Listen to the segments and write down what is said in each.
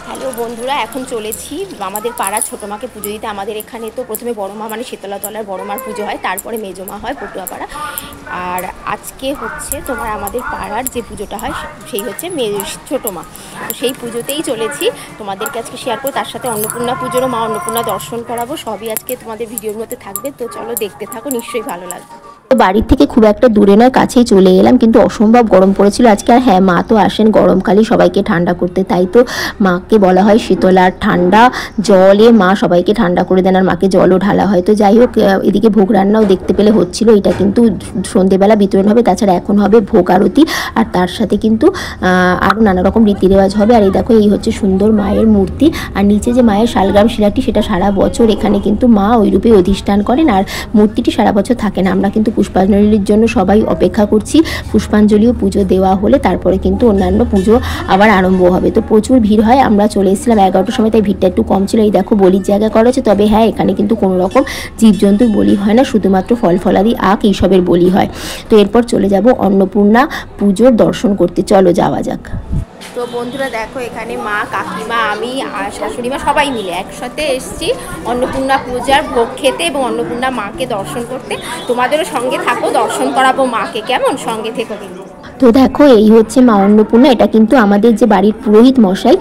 Hello বন্ধুরা, এখন চলেছি আমাদের পাড়ার ছোটো মাকে পুজো দিতে। আমাদের এখানে তো প্রথমে বড় মা মানে শীতলাতলার বড় মার পুজো হয়, তারপরে মেজো মা হয় পটুয়াপাড়া। আর আজকে হচ্ছে তোমার আমাদের পাড়ার যে পুজোটা হয় সেই হচ্ছে ছোটো মা। তো সেই পুজোতেই চলেছি, তোমাদেরকে আজকে শেয়ার করবো। তার সাথে অন্নপূর্ণা পুজোরও মা অন্নপূর্ণা দর্শন করাবো। সবই আজকে তোমাদের ভিডিওর মধ্যে থাকবে, তো চলো দেখতে থাকো, নিশ্চয়ই ভালো লাগবে। বাড়ির থেকে খুব একটা দূরে নয়, কাছেই চলে এলাম, কিন্তু অসম্ভব গরম পড়েছিল আজকে। আর হ্যাঁ, মা তো আসেন গরমকালে সবাইকে ঠান্ডা করতে, তাই তো মাকে বলা হয় শীতলার। ঠান্ডা জলে মা সবাইকে ঠান্ডা করে দেন, আর মাকে জলও ঢালা হয়। তো যাই হোক, এদিকে ভোগ রান্নাও দেখতে পেলে হচ্ছিল। এটা কিন্তু সন্ধেবেলা বিতরণ হবে, তাছাড়া এখন হবে ভোগ আরতি, আর তার সাথে কিন্তু আরও নানা রকম রীতি রেওয়াজ হবে। আর এই দেখো, এই হচ্ছে সুন্দর মায়ের মূর্তি। আর নিচে যে মায়ের শালগ্রাম শিলাটি, সেটা সারা বছর এখানে কিন্তু মা ওই রূপে অধিষ্ঠান করেন, আর মূর্তিটি সারা বছর থাকে না। আমরা কিন্তু পুষ্পাঞ্জলির জন্য সবাই অপেক্ষা করছি। পুষ্পাঞ্জলিও পুজো দেওয়া হলে তারপরে কিন্তু অন্যান্য পুজো আবার আরম্ভ হবে। তো প্রচুর ভিড় হয়। আমরা চলে এসেছিলাম 11টার সময়, তাই ভিড়টা একটু কম ছিল। এই দেখো, বলির জায়গা করা হচ্ছে। তবে হ্যাঁ, এখানে কিন্তু কোনো রকম জীবজন্তুর বলি হয় না, শুধুমাত্র ফল ফলাদি আখ এইসবের বলি হয়। তো এরপর চলে যাব অন্নপূর্ণা পুজোর দর্শন করতে। চলো যাওয়া যাক। তো বন্ধুরা দেখো, এখানে মা, কাকিমা, আমি আর শাশুড়ি মা সবাই মিলে একসাথে এসেছি অন্নপূর্ণা পূজার ভোগ খেতে এবং অন্নপূর্ণা মাকে দর্শন করতে। তোমাদেরও সঙ্গে থাকো, দর্শন করাবো মাকে, কেমন? সঙ্গে থেকো কিন্তু। তো দেখো, এই হচ্ছে মা অন্নপূর্ণা। এটা কিন্তু আমাদের যে বাড়ির পুরোহিত মশাই,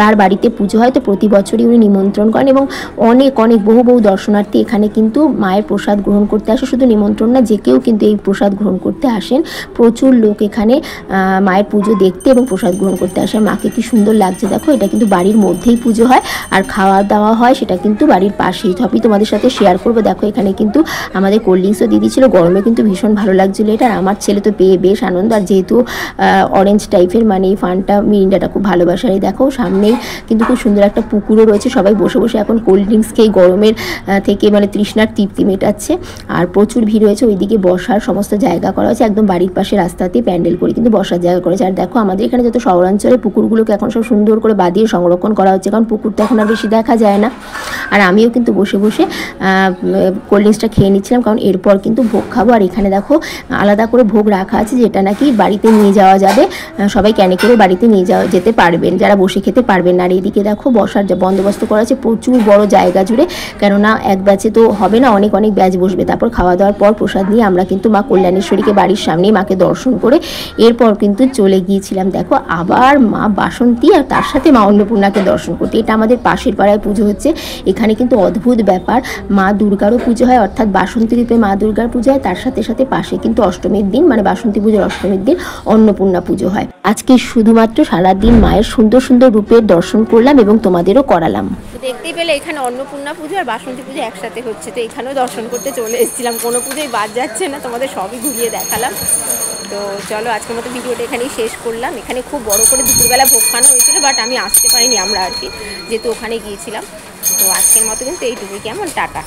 তার বাড়িতে পুজো হয়। তো প্রতি বছরই উনি নিমন্ত্রণ করেন এবং অনেক অনেক বহু দর্শনার্থী এখানে কিন্তু মায়ের প্রসাদ গ্রহণ করতে আসে। শুধু নিমন্ত্রণ না, যে কেউ কিন্তু এই প্রসাদ গ্রহণ করতে আসেন। প্রচুর লোক এখানে মায়ের পুজো দেখতে এবং প্রসাদ গ্রহণ করতে আসে। মাকে কি সুন্দর লাগছে দেখো। এটা কিন্তু বাড়ির মধ্যেই পুজো হয়, আর খাওয়া দাওয়া হয় সেটা কিন্তু বাড়ির পাশেই। সবই তোমাদের সাথে শেয়ার করবো। দেখো, এখানে কিন্তু আমাদের কোল্ড ড্রিঙ্কসও দিয়ে দিয়েছিলো। গরমে কিন্তু ভীষণ ভালো লাগছিলো এটা। আর আমার ছেলে তো পেয়ে বেশ আনন্দ। আর যেহেতু অরেঞ্জ টাইপের মানে এই ফানটা, মিরিন্ডাটা খুব ভালোবাসে। আর দেখো, সামনে কিন্তু খুব সুন্দর একটা পুকুরও রয়েছে। সবাই বসে বসে এখন কোল্ড ড্রিঙ্কস খেয়ে গরমের থেকে মানে তৃষ্ণার তৃপ্তি মেটাচ্ছে। আর প্রচুর ভিড় হয়েছে। ওইদিকে বসার সমস্ত জায়গা করা হয়েছে, একদম বাড়ির পাশে রাস্তাতে প্যান্ডেল করে কিন্তু বসার জায়গা করেছে। আর দেখো, আমাদের এখানে যত শহরাঞ্চলে পুকুরগুলোকে এখন সব সুন্দর করে বাঁধিয়ে সংরক্ষণ করা হচ্ছে, কারণ পুকুর তো এখন আর বেশি দেখা যায় না। আর আমিও কিন্তু বসে বসে কোল্ড ড্রিঙ্কসটা খেয়ে নিচ্ছিলাম, কারণ এরপর কিন্তু ভোগ খাবো। আর এখানে দেখো, আলাদা করে ভোগ রাখা আছে, যেটা নাকি বাড়িতে নিয়ে যাওয়া যাবে। সবাই ক্যানে করে বাড়িতে নিয়ে যেতে পারবেন, যারা বসে খেতে পারবেন না। আর এইদিকে দেখো, বসার যে বন্দোবস্ত করা আছে প্রচুর বড় জায়গা জুড়ে, কেননা এক ব্যাচে তো হবে না, অনেক অনেক ব্যাচ বসবে। তারপর খাওয়া দাওয়ার পর প্রসাদ নিয়ে আমরা কিন্তু মা কল্যাণেশ্বরীকে বাড়ির সামনেই মাকে দর্শন করে এরপর কিন্তু চলে গিয়েছিলাম দেখো আবার মা বাসন্তী আর তার সাথে মা অন্নপূর্ণাকে দর্শন করতে। এটা আমাদের পাশের পাড়ায় পুজো হচ্ছে। এখানে কিন্তু অদ্ভুত ব্যাপার, মা দুর্গারও পুজো হয়, অর্থাৎ বাসন্তী রূপে মা দুর্গার পুজো হয়। তার সাথে সাথে পাশে কিন্তু অষ্টমীর দিন মানে বাসন্তী পুজোর অষ্টমীর দিন অন্নপূর্ণা পুজো হয়। আজকে শুধুমাত্র সারাদিন মায়ের সুন্দর সুন্দর রূপের দর্শন করলাম এবং তোমাদেরও করালাম। দেখতেই পেলে এখানে অন্নপূর্ণা পুজো আর বাসন্তী পুজো একসাথে হচ্ছে। তো এখানেও দর্শন করতে চলে এসেছিলাম, কোনো পুজোই বাদ যাচ্ছে না, তোমাদের সবই ঘুরিয়ে দেখালাম। তো চলো, আজকের মতো ভিডিওটা এখানেই শেষ করলাম। এখানে খুব বড় করে দুপুরবেলা ভোগ খানো হয়েছিল, বাট আমি আসতে পারিনি আমরা আর কি, যেহেতু ওখানে গিয়েছিলাম। তো আজকের মতো কিন্তু এইটুকুই, কেমন? টাটা।